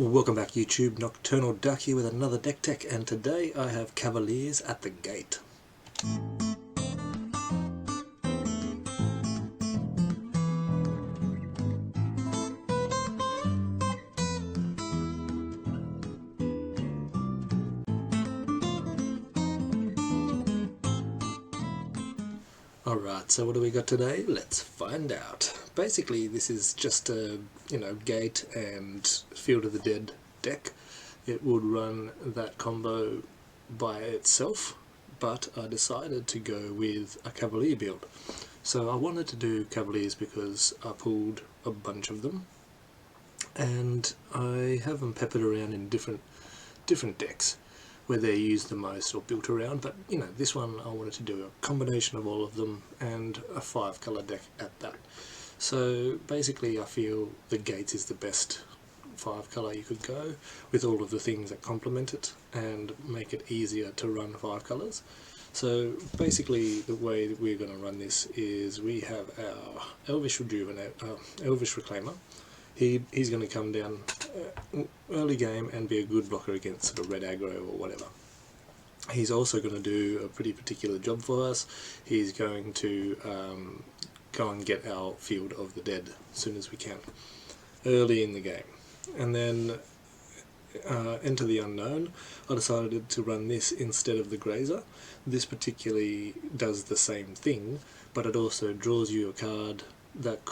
Welcome back YouTube, Nocturnal Duck here with another deck tech, and today I have Cavaliers at the gate. Alright, so what do we got today? Let's find out. Basically this is just a, gate and Field of the Dead deck. It would run that combo by itself, but I decided to go with a Cavalier build. So I wanted to do Cavaliers because I pulled a bunch of them, and I have them peppered around in different decks where they're used the most or built around, but this one I wanted to do a combination of all of them and a 5-colour deck at that. So basically I feel the Gates is the best 5-colour you could go, with all of the things that complement it and make it easier to run 5 colours. So basically the way that we're going to run this is we have our Elvish Reclaimer. He's going to come down early game and be a good blocker against sort of red aggro or whatever. He's also going to do a pretty particular job for us. He's going to go and get our Field of the Dead as soon as we can, early in the game. And then Enter the Unknown. I decided to run this instead of the Grazer. This particularly does the same thing, but it also draws you a card that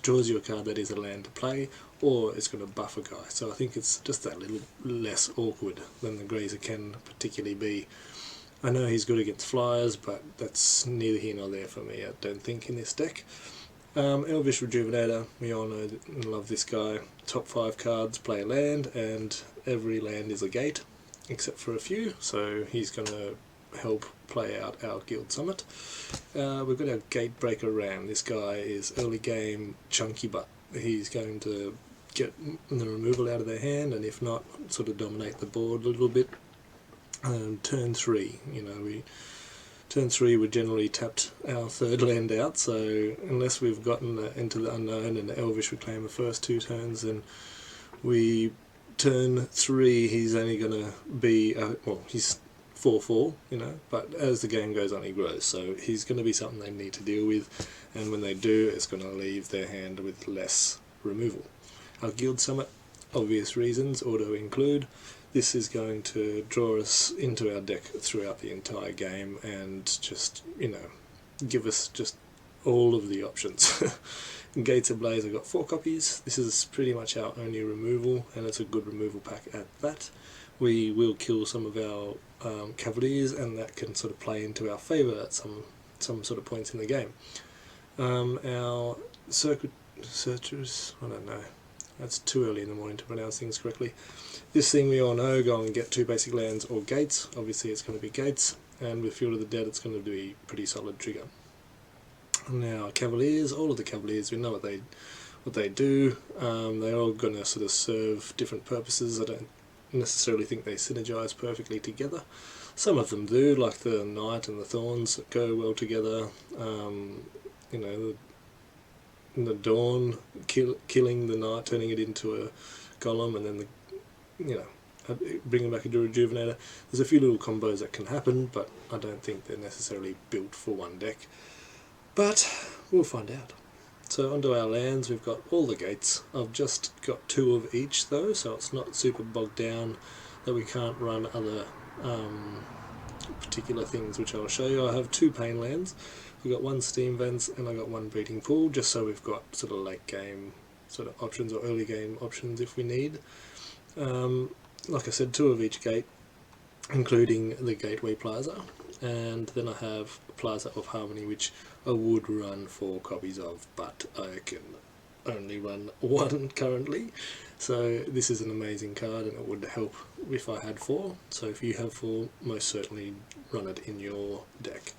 draws you a card that is a land to play, or it's going to buff a guy. So I think it's just that little less awkward than the Grazer can particularly be. I know he's good against flyers, but that's neither here nor there for me, I don't think, in this deck. Elvish Rejuvenator, we all know and love this guy. Top 5 cards play a land, and every land is a gate, except for a few, so he's going to help play out our Guild Summit. We've got our Gatebreaker Ram. This guy is early game chunky, but he's going to get the removal out of their hand, and if not, sort of dominate the board a little bit. Turn 3, turn 3 we generally tapped our 3rd land out, so unless we've gotten Into the Unknown and the Elvish Reclaimer first 2 turns, then we turn 3 he's only going to be, he's 4/4, but as the game goes on he grows, so he's going to be something they need to deal with, and when they do, it's going to leave their hand with less removal. Our Guild Summit, obvious reasons, auto include. This is going to draw us into our deck throughout the entire game and just, give us just all of the options. Gates Ablaze, I've got 4 copies. This is pretty much our only removal, and it's a good removal pack at that. We will kill some of our Cavaliers, and that can sort of play into our favour at some sort of points in the game. Our Circuit Searchers, I don't know, that's too early in the morning to pronounce things correctly. This thing we all know, go and get 2 basic lands or gates. Obviously it's going to be gates, and with Field of the Dead it's going to be pretty solid trigger. Now Cavaliers, all of the Cavaliers, we know what they do. They're all going to sort of serve different purposes. I don't necessarily think they synergize perfectly together. Some of them do, like the Knight and the Thorns that go well together. The Dawn, killing the Knight, turning it into a Golem, and then bringing back a Rejuvenator. There's a few little combos that can happen, but I don't think they're necessarily built for one deck. But we'll find out. So onto our lands, we've got all the gates. I've just got 2 of each though, so it's not super bogged down that we can't run other particular things, which I'll show you. I have 2 pain lands. We've got 1 Steam Vents, and I've got 1 Breeding Pool, just so we've got sort of late game sort of options or early game options if we need. Like I said, 2 of each gate, including the Gateway Plaza, and then I have Plaza of Harmony, which I would run 4 copies of, but I can only run 1 currently. So this is an amazing card, and it would help if I had 4. So if you have 4, most certainly run it in your deck.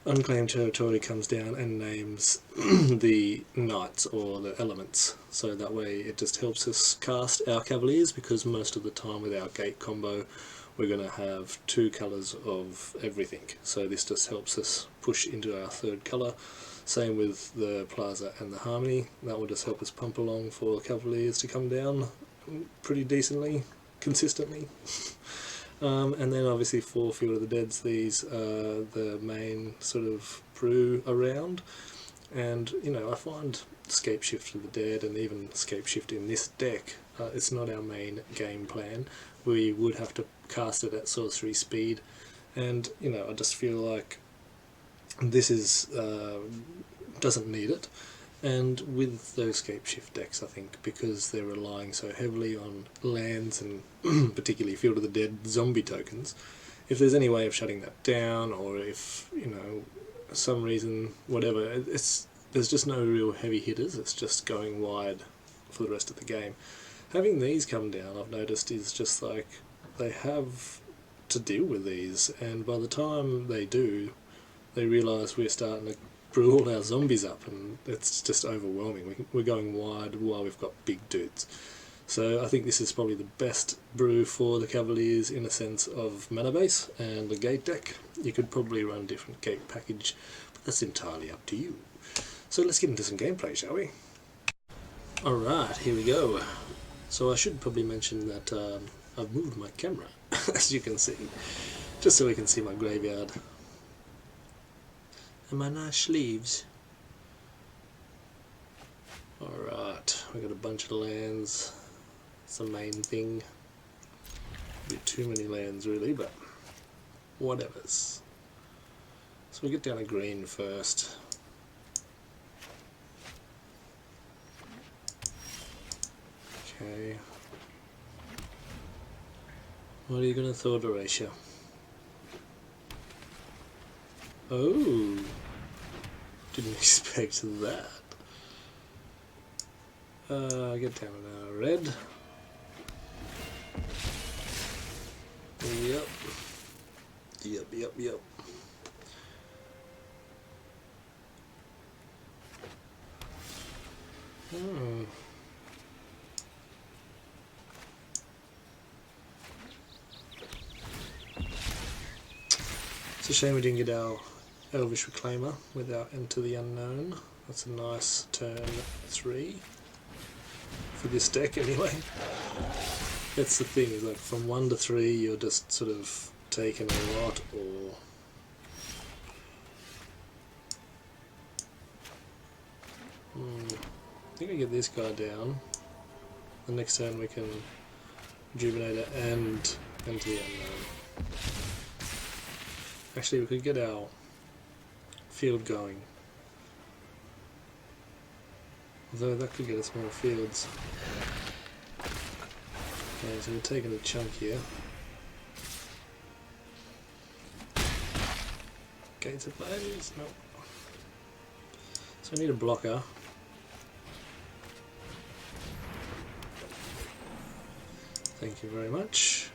Unclaimed Territory comes down and names the Knights or the elements, so that way it just helps us cast our Cavaliers, because most of the time with our gate combo we're going to have 2 colours of everything, so this just helps us push into our 3rd colour. Same with the Plaza and the Harmony, that will just help us pump along for Cavaliers to come down. pretty decently, consistently. And then obviously for Field of the Deads, these are the main sort of brew around. And you know, I find Scapeshift of the Dead and even Scapeshift in this deck, it's not our main game plan. We would have to cast it at sorcery speed, and you know, I just feel like this is doesn't need it. And with those Scapeshift decks, I think because they're relying so heavily on lands and particularly Field of the Dead zombie tokens, if there's any way of shutting that down, or if, you know, some reason, whatever, there's just no real heavy hitters, it's just going wide for the rest of the game. Having these come down, I've noticed, is just like, they have to deal with these, and by the time they do, they realise we're starting to brew all our zombies up, and it's just overwhelming. We're going wide while we've got big dudes. So I think this is probably the best brew for the Cavaliers in a sense of mana base and the gate deck. You could probably run a different gate package, but that's entirely up to you. So let's get into some gameplay, shall we? Alright, here we go. So I should probably mention that I've moved my camera, as you can see, just so we can see my graveyard. And my nice sleeves. Alright, we got a bunch of lands. It's the main thing. A bit too many lands really, but whatevers. So we get down to green first. Okay. What are you going to throw, Horatio? Oh, didn't expect that. Get down to red. Yep. Hmm. It's a shame we didn't get our Elvish Reclaimer without Enter the Unknown. That's a nice turn 3 for this deck anyway. That's the thing, is like from 1 to 3 you're just sort of taking a lot, or I think we get this guy down. The next turn we can Rejuvenator and Enter the Unknown. Actually, we could get our field going. Although that could get us more fields. Okay, so we're taking a chunk here. Gates of Blaze? Nope. So we need a blocker. Thank you very much.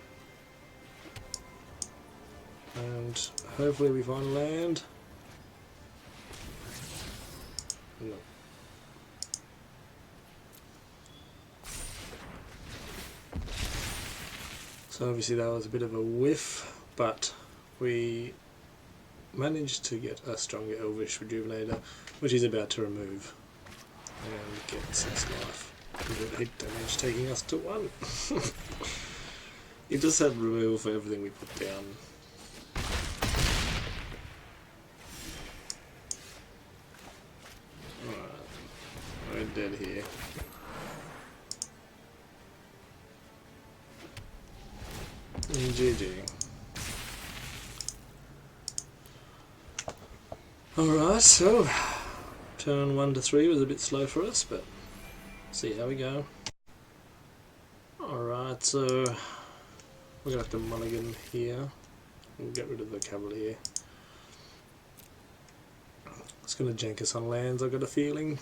And hopefully we find land. No. So obviously that was a bit of a whiff, but we managed to get a stronger Elvish Rejuvenator, which he's about to remove, and get 6 life. Hit damage taking us to 1. He just had removal for everything we put down. Alright, we're dead here. GG. Alright, so turn 1 to 3 was a bit slow for us, but see how we go. Alright, so we're gonna have to mulligan here and get rid of the Cavalier. It's gonna jank us on lands, I've got a feeling.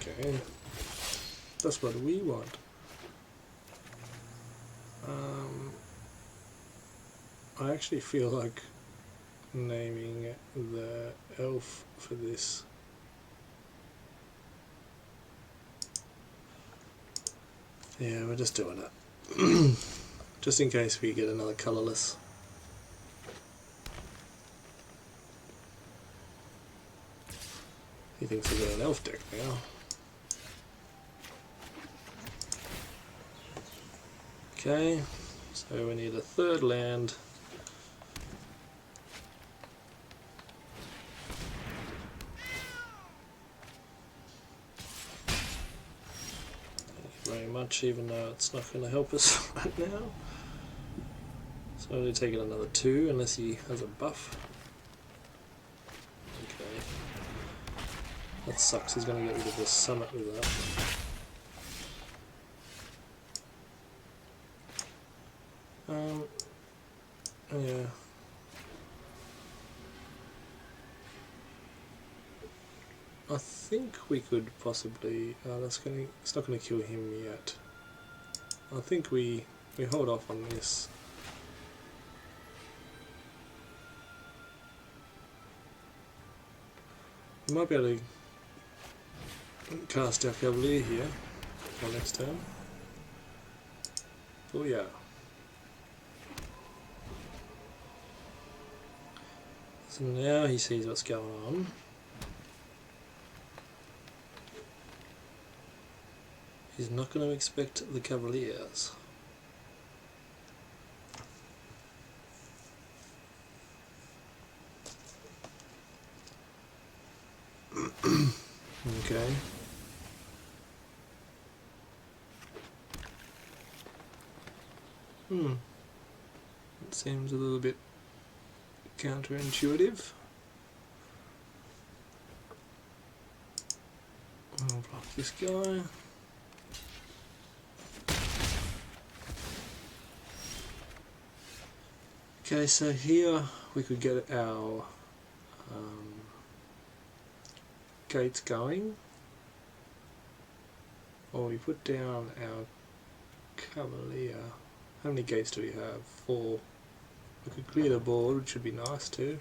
Okay, that's what we want. I actually feel like naming the elf for this. Yeah, we're just doing it. Just in case we get another colourless. He thinks we've got an elf deck now. Okay, so we need a third land. Thank you very much, even though it's not going to help us right now. So I'm going to take it another 2 unless he has a buff. Okay. That sucks, he's going to get rid of the summit with that. Yeah. I think we could possibly. It's not going to kill him yet. I think we hold off on this. We might be able to cast our Cavalier here for next turn. Oh yeah. So now he sees what's going on. He's not going to expect the Cavaliers. Okay. It seems a little bit counterintuitive. I'll block this guy. Okay, so here we could get our gates going, or we put down our Cavalier. How many gates do we have? 4. We could clear the board, which would be nice too.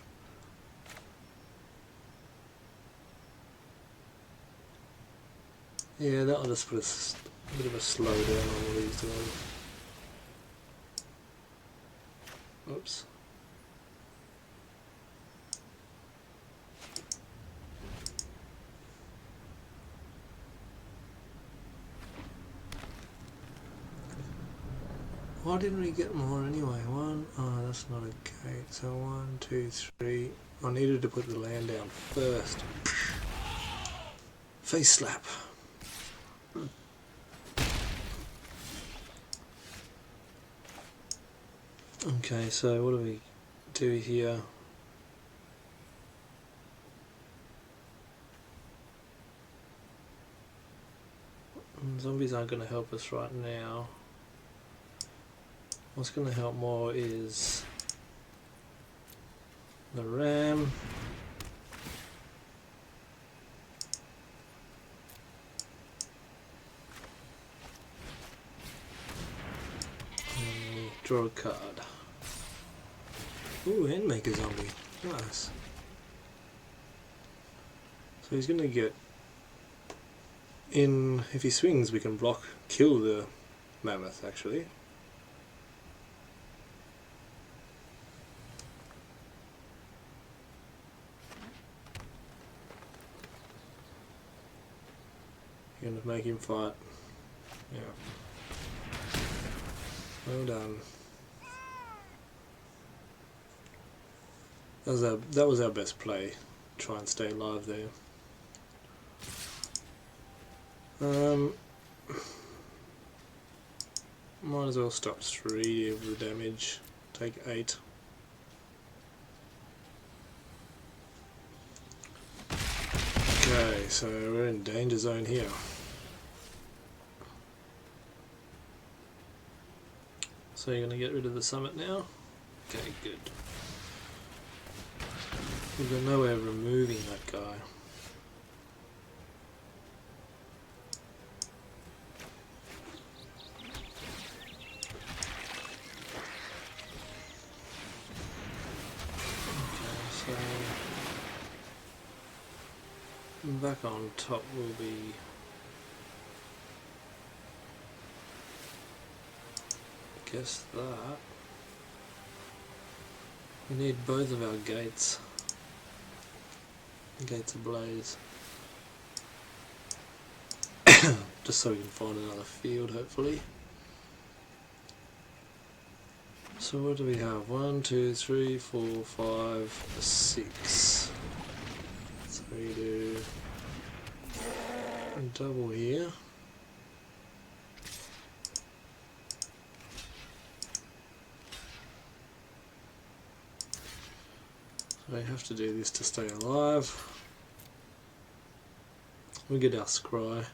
Yeah, that'll just put a bit of a slow down on what he's doing. Oops. Why didn't we get more anyway? Oh, that's not a gate. So 1, 2, 3. I needed to put the land down first. Face slap. Okay, so what do we do here? Zombies aren't going to help us right now. What's going to help more is the ram. And draw a card. Ooh, and make a zombie. Nice. So he's going to get in. If he swings, we can kill the mammoth actually. You're going to make him fight. Yeah. Well done. That was our best play. Try and stay alive there. Might as well stop 3 of the damage. Take 8. Okay, so we're in danger zone here. So you're going to get rid of the summit now? Okay, good. We've got no way of removing that guy. Okay, so back on top will be I guess that. We need both of our gates. Gates ablaze. Just so we can find another field, hopefully. So what do we have? 1, 2, 3, 4, 5, 6. So we do a double here. So we have to do this to stay alive. We get our scry.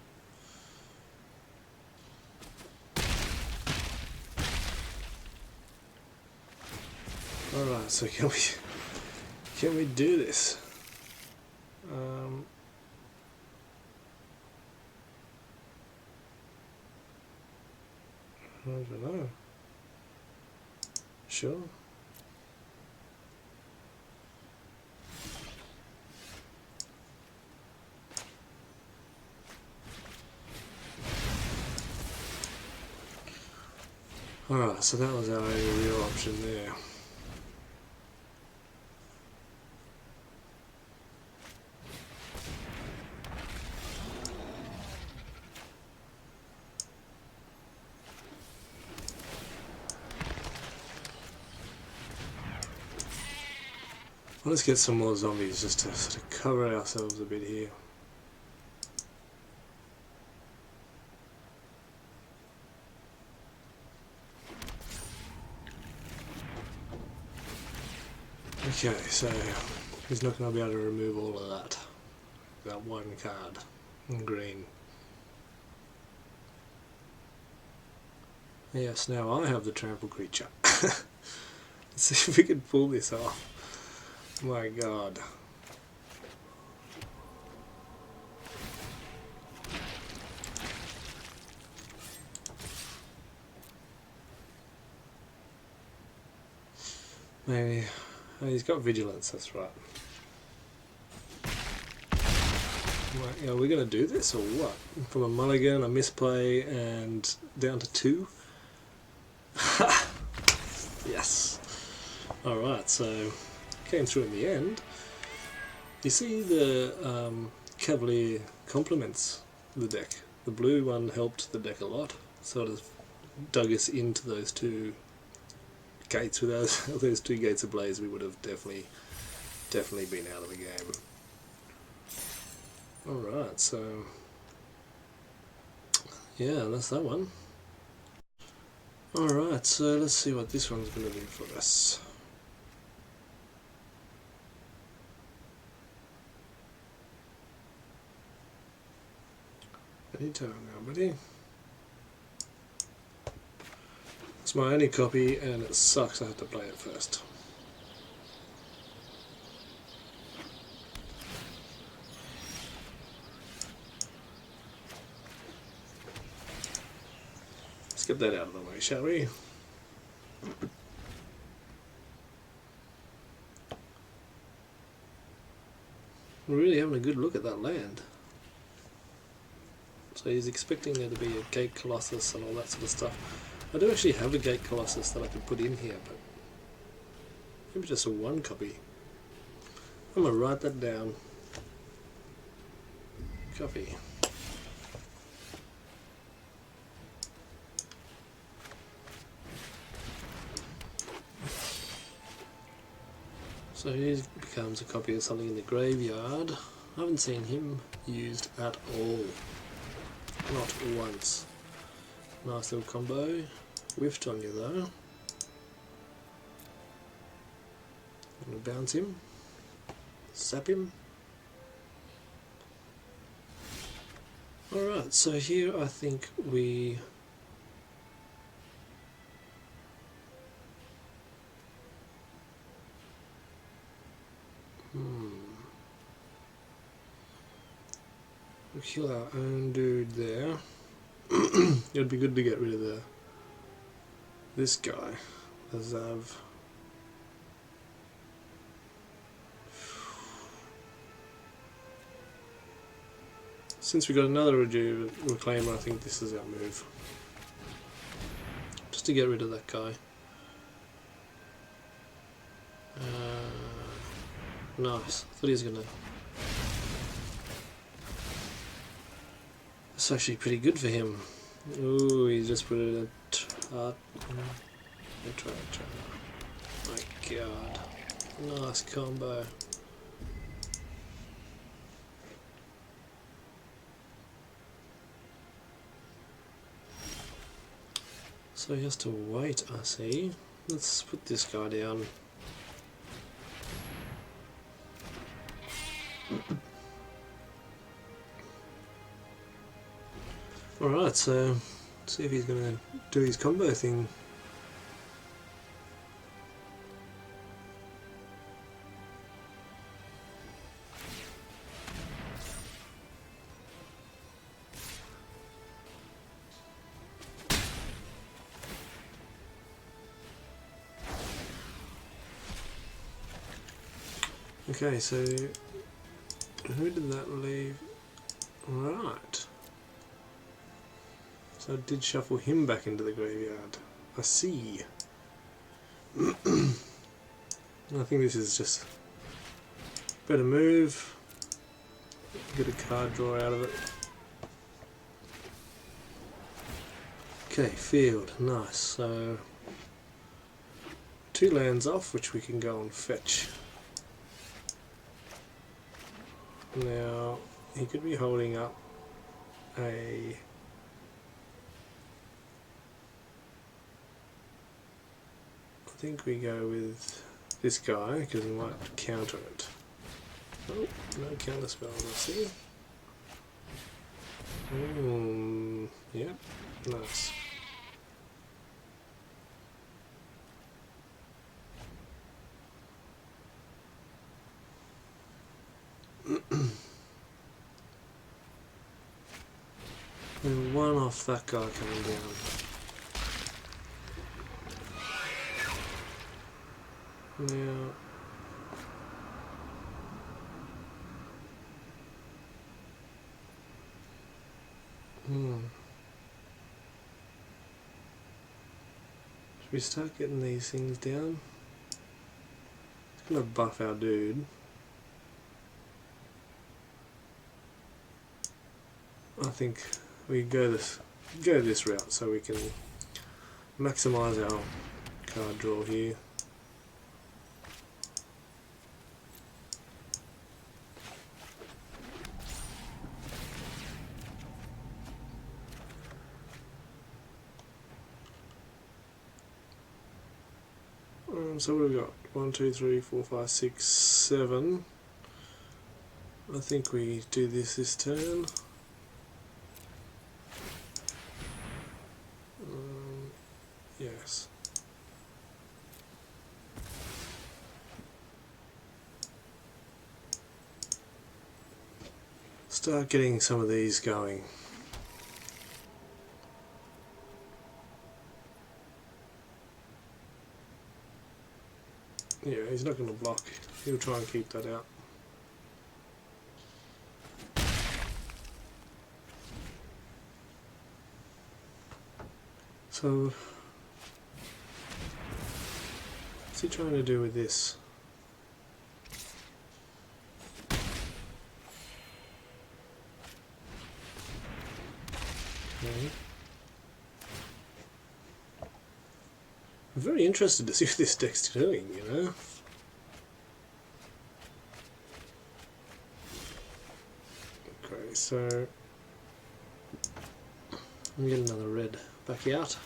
Alright, so can we do this? I don't know. Sure. Alright, so that was our only real option there. Well, let's get some more zombies just to sort of cover ourselves a bit here. Okay, so he's not going to be able to remove all of that. That one card in green. Yes, now I have the trample creature. Let's see if we can pull this off. My god. Maybe. Oh, he's got vigilance, that's right. Are we going to do this or what? From a mulligan, a misplay, and down to 2? Yes. Alright, so came through in the end. You see the Cavalier complements the deck. The blue one helped the deck a lot. Sort of dug us into those 2 gates. Without those 2 gates ablaze, we would have definitely been out of the game. Alright, so yeah, that's that one. Alright, so let's see what this one's going to do for us. Any turn now, buddy. It's my only copy and it sucks I have to play it first. Let's get that out of the way, shall we? We're really having a good look at that land. So he's expecting there to be a Gate Colossus and all that sort of stuff. I do actually have a Gate Colossus that I could put in here, but maybe just a 1 copy. I'm going to write that down. Copy. So he becomes a copy of something in the graveyard. I haven't seen him used at all. Not once. Nice little combo. Whiffed on you though. I'm going to bounce him. Sap him. Alright, so here I think we... We'll kill our own dude there. It'd be good to get rid of this guy, the Zav. Since we got another Reclaimer, I think this is our move. Just to get rid of that guy. Nice. I thought he was gonna... That's actually pretty good for him. Ooh, he just put it at... Try. My god. Nice combo. So he has to wait, I see. Let's put this guy down. Alright, so let's see if he's going to do his combo thing. Okay, so who did that leave? Right. So I did shuffle him back into the graveyard. I see. I think this is just a better move. Get a card draw out of it. Okay, field. Nice. So 2 lands off, which we can go and fetch. Now, he could be holding up a... I think we go with this guy, because he might counter it. Oh, no counter spell, let's see. Yep, nice. And 1 off that guy coming down. Now, should we start getting these things down? It's gonna buff our dude. I think we go this route so we can maximize our card draw here. So what have we got? 1, 2, 3, 4, 5, 6, 7. I think we do this turn. Yes. Start getting some of these going. Yeah, he's not going to block. He'll try and keep that out. So, what's he trying to do with this? Okay. I'm very interested to see what this deck's doing, you know? Okay, so I'm getting another red back out.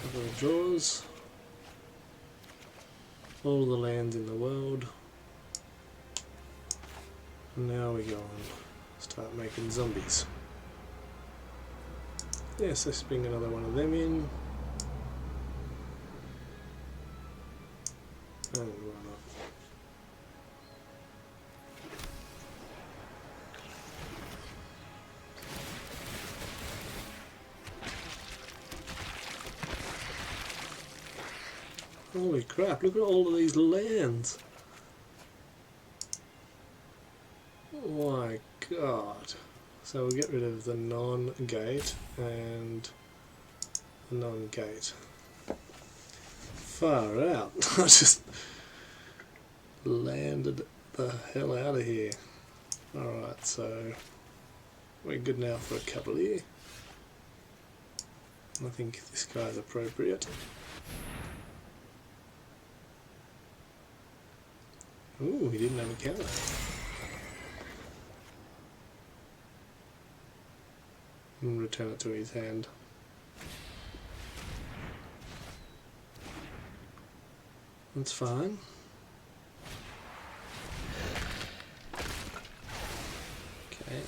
Couple of draws. All the lands in the world. And now we go and start making zombies. Yes, let's bring another one of them in. And run up. Holy crap, look at all of these lands. Oh my god. So we'll get rid of the non-gate and the non-gate. Far out. I just landed the hell out of here. Alright, so we're good now for a Cavalier. I think this guy's appropriate. Ooh, he didn't have a counter. And return it to his hand. That's fine. Okay.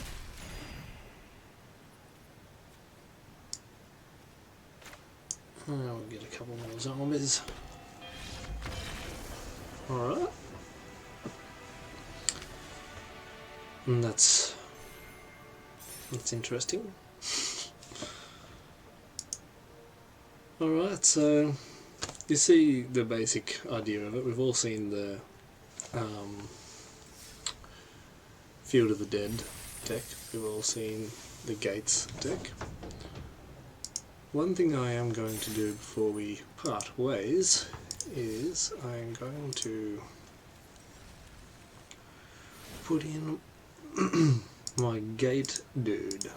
We'll get a couple more zombies. Alright. And that's interesting. Alright, so you see the basic idea of it. We've all seen the Field of the Dead deck. We've all seen the Gates deck. One thing I am going to do before we part ways is I'm going to put in my gate dude.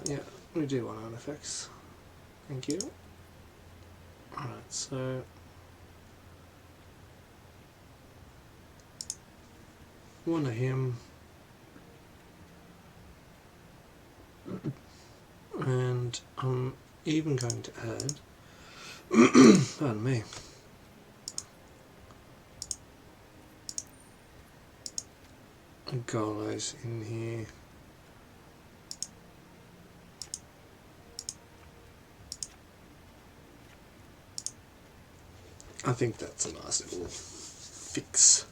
Yeah, we do want artifacts. Thank you. Alright, so one of him, and I'm even going to add pardon me, Gallows in here. I think that's a nice little fix.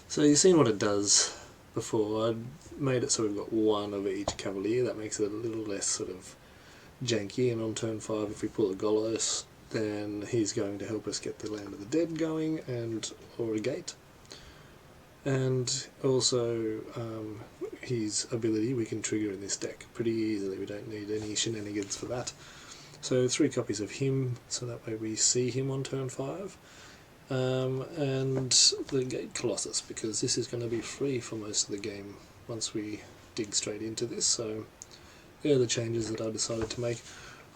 So you've seen what it does before. I made it so we've got one of each Cavalier. That makes it a little less sort of janky, and on turn 5 if we pull a Golos, then he's going to help us get the Land of the Dead going, and or a gate. And also his ability we can trigger in this deck pretty easily. We don't need any shenanigans for that. So 3 copies of him, so that way we see him on turn 5. And the Gate Colossus, because this is going to be free for most of the game once we dig straight into this. So they're the changes that I decided to make.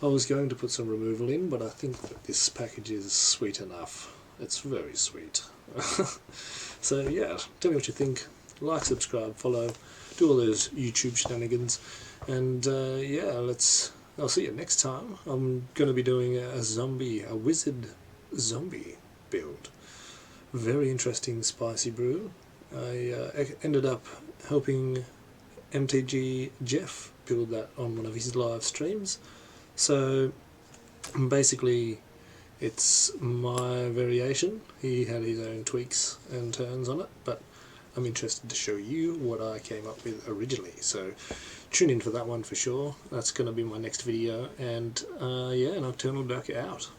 I was going to put some removal in, but I think that this package is sweet enough. It's very sweet. So yeah, tell me what you think. Like, subscribe, follow, do all those YouTube shenanigans, and yeah, I'll see you next time. I'm going to be doing a wizard zombie build. Very interesting, spicy brew. I ended up helping MTG Jeff build that on one of his live streams. So basically it's my variation. He had his own tweaks and turns on it, but I'm interested to show you what I came up with originally. So tune in for that one for sure. That's going to be my next video, and yeah, Nocturnal Duck out.